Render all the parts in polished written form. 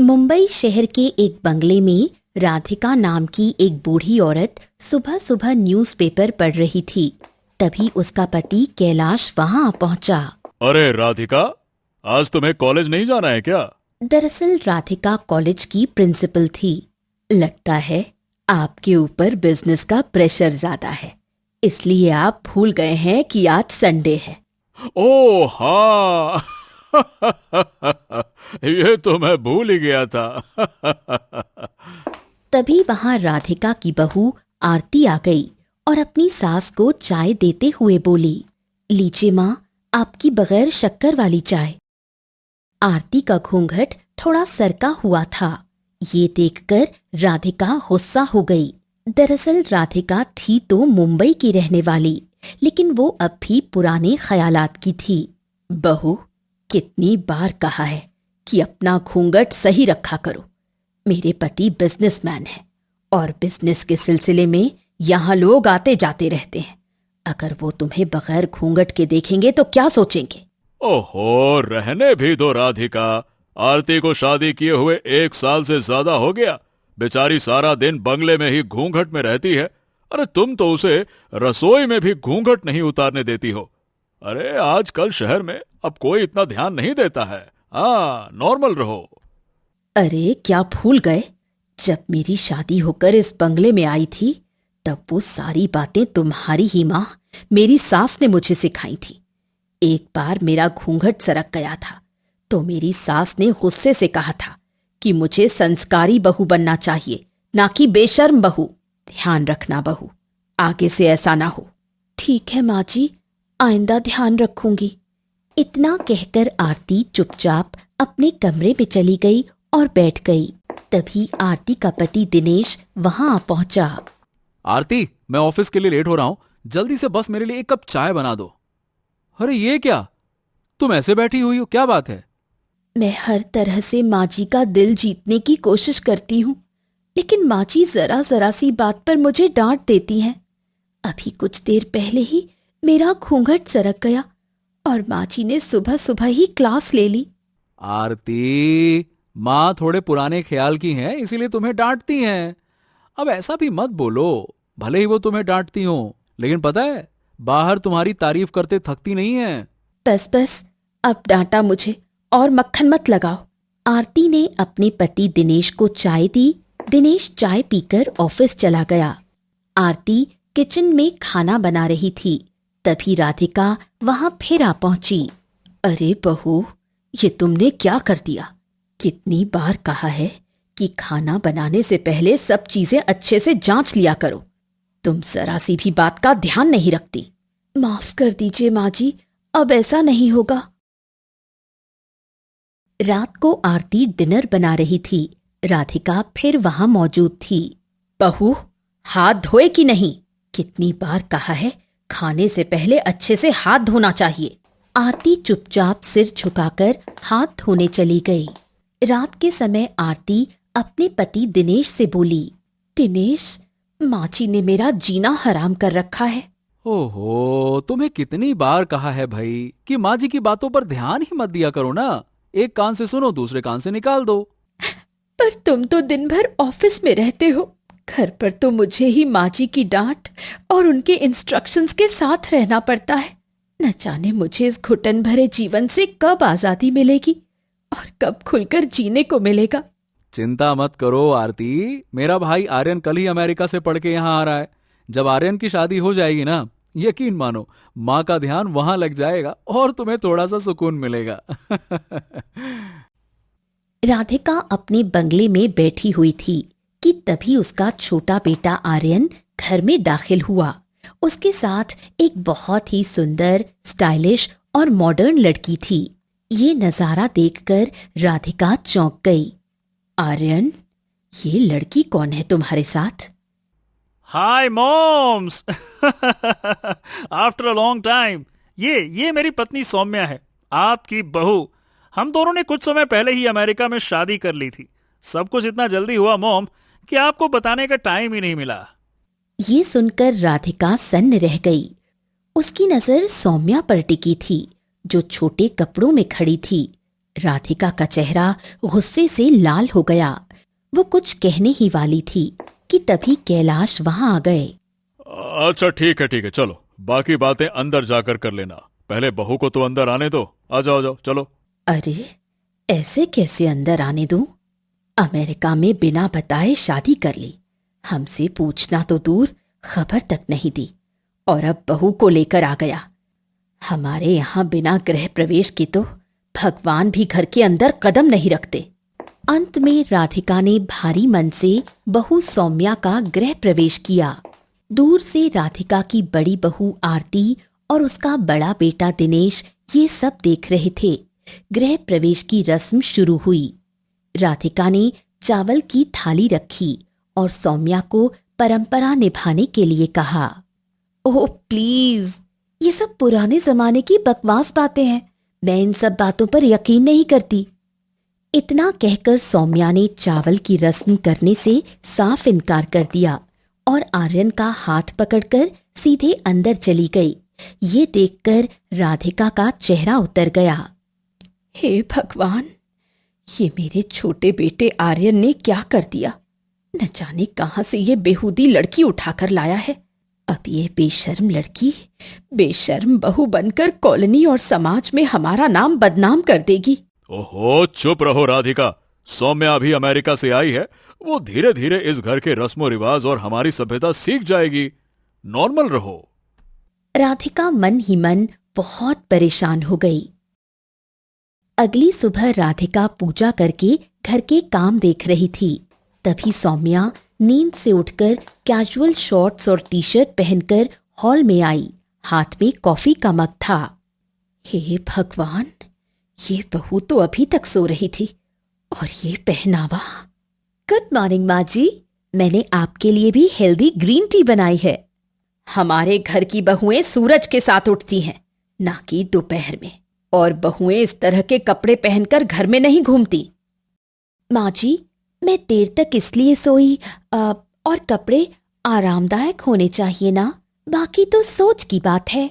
मुंबई शहर के एक बंगले में राधिका नाम की एक बूढ़ी औरत सुबह सुबह न्यूज़पेपर पढ़ रही थी। तभी उसका पति कैलाश वहां पहुंचा। अरे राधिका, आज तुम्हें कॉलेज नहीं जाना है क्या? दरअसल राधिका कॉलेज की प्रिंसिपल थी। लगता है आपके ऊपर बिजनेस का प्रेशर ज्यादा है, इसलिए आप भूल गए हैं कि आज संडे है। ओह हाँ ये तो मैं भूल ही गया था तभी वहां राधिका की बहू आरती आ गई और अपनी सास को चाय देते हुए बोली, लीजिए माँ, आपकी बगैर शक्कर वाली चाय। आरती का घूंघट थोड़ा सरका हुआ था। ये देखकर राधिका गुस्सा हो गई। दरअसल राधिका थी तो मुंबई की रहने वाली, लेकिन वो अब भी पुराने ख्यालात की थी। बहू, कितनी बार कहा है कि अपना घूंघट सही रखा करो। मेरे पति बिजनेसमैन है और बिजनेस के सिलसिले में यहाँ लोग आते जाते रहते हैं। अगर वो तुम्हें बगैर घूंघट के देखेंगे तो क्या सोचेंगे? ओहो, रहने भी दो राधिका। आरती को शादी किए हुए 1 साल से ज्यादा हो गया। बेचारी सारा दिन बंगले में ही घूंघट में रहती है। अरे तुम तो उसे रसोई में भी घूंघट नहीं उतारने देती हो। अरे आजकल शहर में अब कोई इतना ध्यान नहीं देता है। हाँ, नॉर्मल रहो। अरे क्या भूल गए, जब मेरी शादी होकर इस बंगले में आई थी तब वो सारी बातें तुम्हारी ही माँ मेरी सास ने मुझे सिखाई थी। एक बार मेरा घूंघट सरक गया था तो मेरी सास ने गुस्से से कहा था कि मुझे संस्कारी बहू बनना चाहिए, ना कि बेशर्म बहू। ध्यान रखना बहू, आगे से ऐसा ना हो। ठीक है माँ जी, आइंदा ध्यान रखूंगी। इतना कहकर आरती चुपचाप अपने कमरे में चली गई और बैठ गई। तभी आरती का पति दिनेश वहां पहुंचा। आरती, मैं ऑफिस के लिए लेट हो रहा हूं, जल्दी से बस मेरे लिए 1 कप चाय बना दो। अरे ये क्या, तुम ऐसे बैठी हुई हो, क्या बात है? मैं हर तरह से माँ जी का दिल जीतने की कोशिश करती हूँ, लेकिन माँ जी जरा जरा सी बात पर मुझे डांट देती हैं। अभी कुछ देर पहले ही मेरा घूंघट सरक गया और माँ जी ने सुबह सुबह ही क्लास ले ली। आरती, माँ थोड़े पुराने ख्याल की हैं, इसीलिए तुम्हें डांटती हैं। अब ऐसा भी मत बोलो। भले ही वो तुम्हें डांटती हो, लेकिन पता है, बाहर तुम्हारी तारीफ करते थकती नहीं है। बस बस, अब डांटा मुझे और मक्खन मत लगाओ। आरती ने अपने पति दिनेश को चाय दी। दिनेश चाय पीकर ऑफिस चला गया। आरती किचन में खाना बना रही थी। तभी राधिका वहां फिर आ पहुंची। अरे बहू, ये तुमने क्या कर दिया? कितनी बार कहा है कि खाना बनाने से पहले सब चीजें अच्छे से जांच लिया करो। तुम जरा सी भी बात का ध्यान नहीं रखती। माफ कर दीजिए माँ जी, अब ऐसा नहीं होगा। रात को आरती डिनर बना रही थी। राधिका फिर वहां मौजूद थी। बहू, हाथ धोए कि नहीं? कितनी बार कहा है, खाने से पहले अच्छे से हाथ धोना चाहिए। आरती चुपचाप सिर झुकाकर हाथ धोने चली गई। रात के समय आरती अपने पति दिनेश से बोली, दिनेश, माची ने मेरा जीना हराम कर रखा है। ओहो, तुम्हें कितनी बार कहा है भाई कि माँ जी की बातों पर ध्यान ही मत दिया करो ना। एक कान से सुनो, दूसरे कान से निकाल दो। पर तुम तो दिन भर ऑफिस में रहते हो, घर पर तो मुझे ही माँ जी की डांट और उनके इंस्ट्रक्शंस के साथ रहना पड़ता है। न जाने मुझे इस घुटन भरे जीवन से कब आजादी मिलेगी और कब खुलकर जीने को मिलेगा। चिंता मत करो आरती, मेरा भाई आर्यन कल ही अमेरिका से पढ़ के यहाँ आ रहा है। जब आर्यन की शादी हो जाएगी ना, यकीन मानो माँ का ध्यान वहां लग जाएगा और तुम्हें थोड़ा सा सुकून मिलेगा राधिका अपने बंगले में बैठी हुई थी कि तभी उसका छोटा बेटा आर्यन घर में दाखिल हुआ। उसके साथ एक बहुत ही सुंदर, स्टाइलिश और मॉडर्न लड़की थी। ये नजारा देखकर राधिका चौंक गई। आर्यन, ये लड़की कौन है तुम्हारे साथ? Hi moms after a long time. ये मेरी पत्नी सौम्या है, आपकी बहू। हम दोनों ने कुछ समय पहले ही अमेरिका में शादी कर ली थी। सब कुछ इतना जल्दी हुआ मॉम कि आपको बताने का टाइम ही नहीं मिला। ये सुनकर राधिका सन्न रह गई। उसकी नजर सौम्या पर टिकी थी, जो छोटे कपड़ों में खड़ी थी। राधिका का चेहरा गुस्से से लाल हो गया। वो कुछ कहने ही वाली थी कि तभी कैलाश वहां आ गए। अच्छा ठीक है चलो, बाकी बातें अंदर जाकर कर लेना, पहले बहू को तो अंदर आने दो। आ जाओ चलो। अरे ऐसे कैसे अंदर आने दूं? अमेरिका में बिना बताए शादी कर ली, हमसे पूछना तो दूर खबर तक नहीं दी, और अब बहू को लेकर आ गया। हमारे यहाँ बिना गृह प्रवेश के तो भगवान भी घर के अंदर कदम नहीं रखते। अंत में राधिका ने भारी मन से बहू सौम्या का गृह प्रवेश किया। दूर से राधिका की बड़ी बहू आरती और उसका बड़ा बेटा दिनेश ये सब देख रहे थे। गृह प्रवेश की रस्म शुरू हुई। राधिका ने चावल की थाली रखी और सौम्या को परंपरा निभाने के लिए कहा। ओह प्लीज, ये सब पुराने जमाने की बकवास बातें हैं, मैं इन सब बातों पर यकीन नहीं करती। इतना कहकर सौम्या ने चावल की रस्म करने से साफ इनकार कर दिया और आर्यन का हाथ पकड़कर सीधे अंदर चली गई। ये देखकर राधिका का चेहरा उतर गया। हे भगवान, ये मेरे छोटे बेटे आर्यन ने क्या कर दिया? न जाने कहां से ये बेहूदी लड़की उठाकर लाया है। अब ये बेशर्म लड़की बेशर्म बहू बनकर कॉलोनी और समाज में हमारा नाम बदनाम कर देगी। ओहो चुप रहो राधिका, सौम्या अभी अमेरिका से आई है, वो धीरे धीरे इस घर के रस्मों रिवाज और हमारी सभ्यता सीख जाएगी, नॉर्मल रहो। राधिका मन ही मन बहुत परेशान हो गई। अगली सुबह राधिका पूजा करके घर के काम देख रही थी। तभी सौम्या नींद से उठकर कैजुअल शॉर्ट्स और टी शर्ट पहनकर हॉल में आई। हाथ में कॉफी का मग था। हे भगवान, ये बहू तो अभी तक सो रही थी और ये पहनावा। गुड मॉर्निंग माँ जी, मैंने आपके लिए भी हेल्दी ग्रीन टी बनाई है। हमारे घर की बहुएं सूरज के साथ उठती हैं, ना कि दोपहर में, और बहुएं इस तरह के कपड़े पहनकर घर में नहीं घूमती। माँ जी, मैं देर तक इसलिए सोई और कपड़े आरामदायक होने चाहिए ना, बाकी तो सोच की बात है।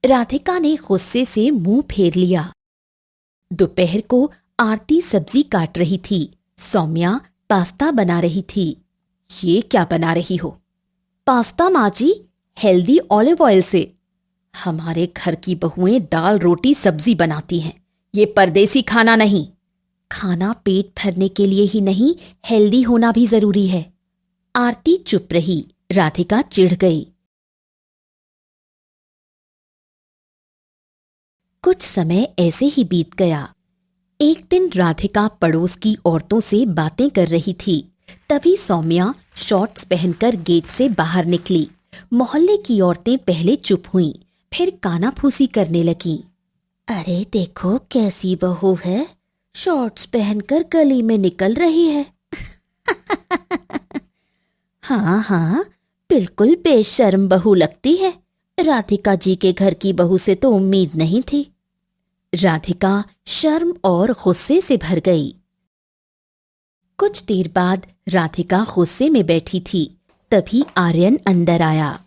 राधिका ने गुस्से से मुंह फेर लिया। दोपहर को आरती सब्जी काट रही थी, सौम्या पास्ता बना रही थी। ये क्या बना रही हो? पास्ता माँ जी, हेल्दी ऑलिव ऑयल से। हमारे घर की बहुएं दाल रोटी सब्जी बनाती हैं, ये परदेसी खाना नहीं। खाना पेट भरने के लिए ही नहीं, हेल्दी होना भी जरूरी है। आरती चुप रही। राधिका चिढ़ गई। कुछ समय ऐसे ही बीत गया। एक दिन राधिका पड़ोस की औरतों से बातें कर रही थी। तभी सौम्या शॉर्ट्स पहनकर गेट से बाहर निकली। मोहल्ले की औरतें पहले चुप हुईं, फिर कानाफूसी करने लगीं। अरे देखो कैसी बहू है, शॉर्ट्स पहनकर गली में निकल रही है। हाँ हाँ, बिल्कुल बेशर्म बहू लगती है। राधिका जी के घर की बहू से तो उम्मीद नहीं थी। राधिका शर्म और गुस्से से भर गई। कुछ देर बाद राधिका गुस्से में बैठी थी। तभी आर्यन अंदर आया।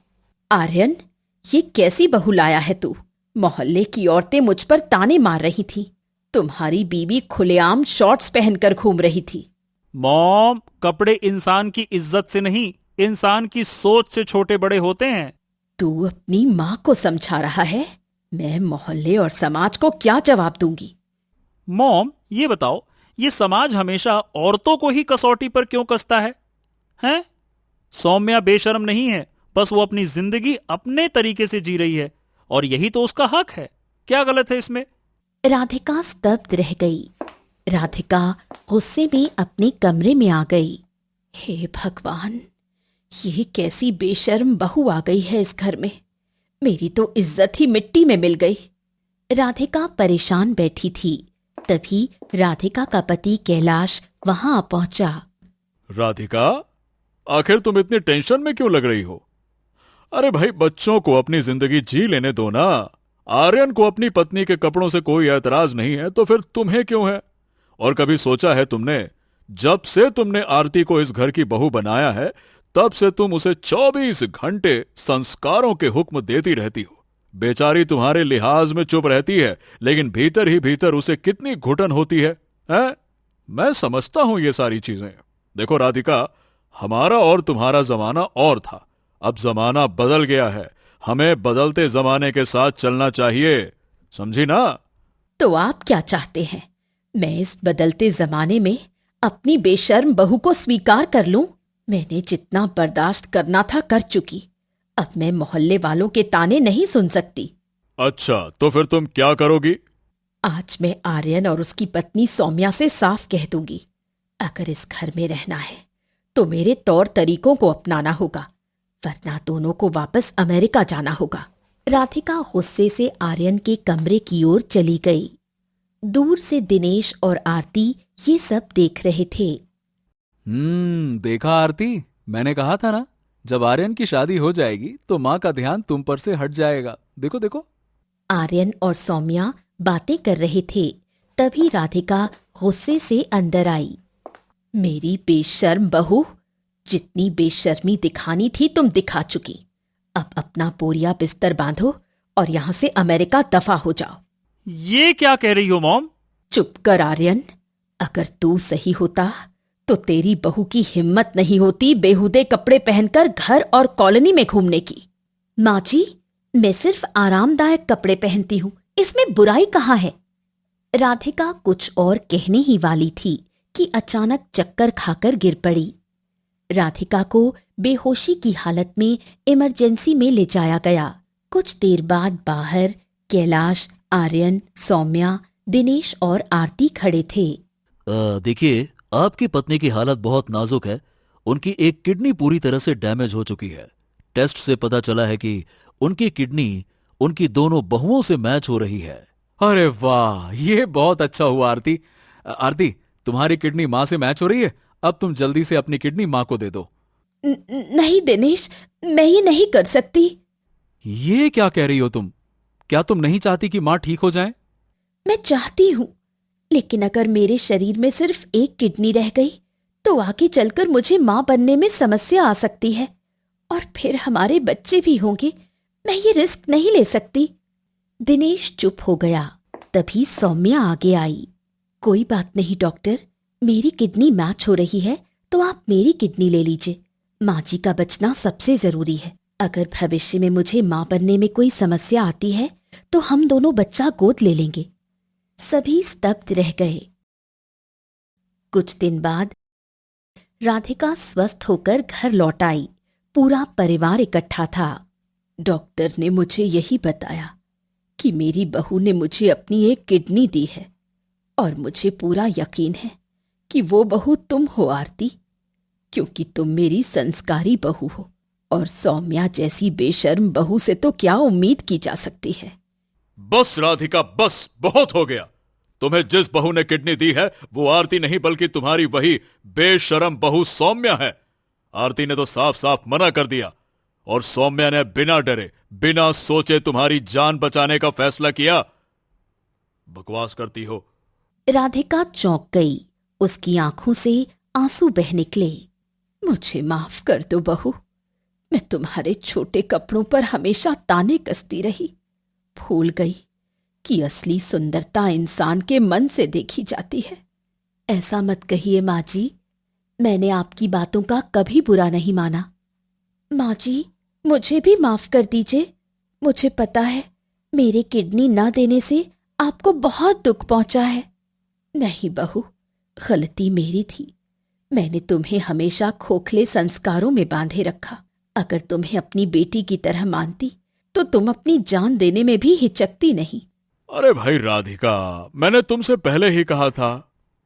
आर्यन, ये कैसी बहू लाया है तू? मोहल्ले की औरतें मुझ पर ताने मार रही थी। तुम्हारी बीवी खुलेआम शॉर्ट्स पहनकर घूम रही थी। मॉम, कपड़े इंसान की इज्जत से नहीं, इंसान की सोच से छोटे बड़े होते हैं। तू अपनी माँ को समझा रहा है? मैं मोहल्ले और समाज को क्या जवाब दूंगी? मॉम, ये बताओ, ये समाज हमेशा औरतों को ही कसौटी पर क्यों कसता है? हैं? सौम्या बेशर्म नहीं है, बस वो अपनी जिंदगी अपने तरीके से जी रही है और यही तो उसका हक है। क्या गलत है इसमें? राधिका स्तब्ध रह गई। राधिका गुस्से में अपने कमरे में आ गई। हे भगवान, ये कैसी बेशर्म बहू आ गई है इस घर में। मेरी तो इज्जत ही मिट्टी में मिल गई। राधिका परेशान बैठी थी। तभी राधिका का पति कैलाश वहां आ पहुंचा। राधिका, आखिर तुम इतनी टेंशन में क्यों लग रही हो? अरे भाई, बच्चों को अपनी जिंदगी जी लेने दो ना। आर्यन को अपनी पत्नी के कपड़ों से कोई ऐतराज नहीं है, तो फिर तुम्हें क्यों है? और कभी सोचा है तुमने, जब से तुमने आरती को इस घर की बहू बनाया है, तब से तुम उसे 24 घंटे संस्कारों के हुक्म देती रहती हो, बेचारी तुम्हारे लिहाज में चुप रहती है, लेकिन भीतर ही भीतर उसे कितनी घुटन होती है, हैं? मैं समझता हूं ये सारी चीजें। देखो राधिका, हमारा और तुम्हारा जमाना और था, अब जमाना बदल गया है। हमें बदलते जमाने के साथ चलना चाहिए, समझी ना? तो आप क्या चाहते हैं, मैं इस बदलते जमाने में अपनी बेशर्म बहू को स्वीकार कर लूं? मैंने जितना बर्दाश्त करना था कर चुकी, अब मैं मोहल्ले वालों के ताने नहीं सुन सकती। अच्छा, तो फिर तुम क्या करोगी? आज मैं आर्यन और उसकी पत्नी सौम्या से साफ कह दूंगी, अगर इस घर में रहना है तो मेरे तौर तरीकों को अपनाना होगा, वरना दोनों को वापस अमेरिका जाना होगा। राधिका गुस्से से आर्यन के कमरे की ओर चली गई। दूर से दिनेश और आरती ये सब देख रहे थे। देखा आरती, मैंने कहा था ना, जब आर्यन की शादी हो जाएगी तो माँ का ध्यान तुम पर से हट जाएगा। देखो देखो। आर्यन और सौम्या बातें कर रहे थे, तभी राधिका गुस्से से अंदर आई। मेरी बेशर्म बहू, जितनी बेशर्मी दिखानी थी तुम दिखा चुकी, अब अपना बोरिया बिस्तर बांधो और यहां से अमेरिका दफा हो जाओ। ये क्या कह रही हो मॉम? चुप कर आर्यन, अगर तू सही होता तो तेरी बहू की हिम्मत नहीं होती बेहुदे कपड़े पहनकर घर और कॉलोनी में घूमने की। माँ जी, मैं सिर्फ आरामदायक कपड़े पहनती हूँ, इसमें बुराई कहाँ है? राधिका कुछ और कहने ही वाली थी कि अचानक चक्कर खाकर गिर पड़ी। राधिका को बेहोशी की हालत में इमरजेंसी में ले जाया गया। कुछ देर बाद बाहर कैलाश, आर्यन, सौम्या, दिनेश और आरती खड़े थे। देखिए, आपकी पत्नी की हालत बहुत नाजुक है। उनकी एक किडनी पूरी तरह से डैमेज हो चुकी है। टेस्ट से पता चला है कि उनकी किडनी उनकी दोनों बहुओं से मैच हो रही है। अरे वाह, ये बहुत अच्छा हुआ आरती। आरती, तुम्हारी किडनी माँ से मैच हो रही है, अब तुम जल्दी से अपनी किडनी माँ को दे दो। नहीं दिनेश, मैं ये नहीं कर सकती। ये क्या कह रही हो तुम? क्या तुम नहीं चाहती कि माँ ठीक हो जाए? मैं चाहती हूँ, लेकिन अगर मेरे शरीर में सिर्फ एक किडनी रह गई तो आगे चलकर मुझे माँ बनने में समस्या आ सकती है, और फिर हमारे बच्चे भी होंगे। मैं ये रिस्क नहीं ले सकती। दिनेश चुप हो गया। तभी सौम्या आगे आई। कोई बात नहीं डॉक्टर, मेरी किडनी मैच हो रही है तो आप मेरी किडनी ले लीजिए। माँ जी का बचना सबसे जरूरी है। अगर भविष्य में मुझे माँ बनने में कोई समस्या आती है तो हम दोनों बच्चा गोद ले लेंगे। सभी स्तब्ध रह गए। कुछ दिन बाद राधिका स्वस्थ होकर घर लौट आई। पूरा परिवार इकट्ठा था। डॉक्टर ने मुझे यही बताया कि मेरी बहू ने मुझे अपनी एक किडनी दी है, और मुझे पूरा यकीन है कि वो बहू तुम हो आरती, क्योंकि तुम मेरी संस्कारी बहू हो, और सौम्या जैसी बेशर्म बहू से तो क्या उम्मीद की जा सकती है। बस राधिका, बस, बहुत हो गया। तुम्हें जिस बहू ने किडनी दी है वो आरती नहीं बल्कि तुम्हारी वही बेशरम बहू सौम्या है। आरती ने तो साफ साफ मना कर दिया, और सौम्या ने बिना डरे बिना सोचे तुम्हारी जान बचाने का फैसला किया। बकवास करती हो। राधिका चौंक गई। उसकी आंखों से आंसू बह निकले। मुझे माफ कर दो बहू, मैं तुम्हारे छोटे कपड़ों पर हमेशा ताने कसती रही। भूल गई कि असली सुंदरता इंसान के मन से देखी जाती है। ऐसा मत कहिए माँ जी, मैंने आपकी बातों का कभी बुरा नहीं माना। माँ जी, मुझे भी माफ कर दीजिए। मुझे पता है मेरे किडनी न देने से आपको बहुत दुख पहुंचा है। नहीं बहू, गलती मेरी थी। मैंने तुम्हें हमेशा खोखले संस्कारों में बांधे रखा। अगर तुम्हें अपनी बेटी की तरह मानती तो तुम अपनी जान देने में भी हिचकती नहीं। अरे भाई राधिका, मैंने तुमसे पहले ही कहा था,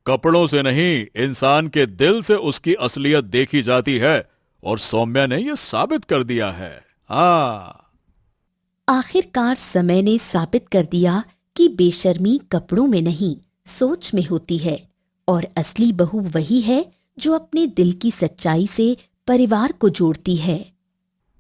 कपड़ों से नहीं इंसान के दिल से उसकी असलियत देखी जाती है, और सौम्या ने यह साबित कर दिया है। आखिरकार समय ने साबित कर दिया कि बेशर्मी कपड़ों में नहीं, सोच में होती है, और असली बहू वही है जो अपने दिल की सच्चाई से परिवार को जोड़ती है।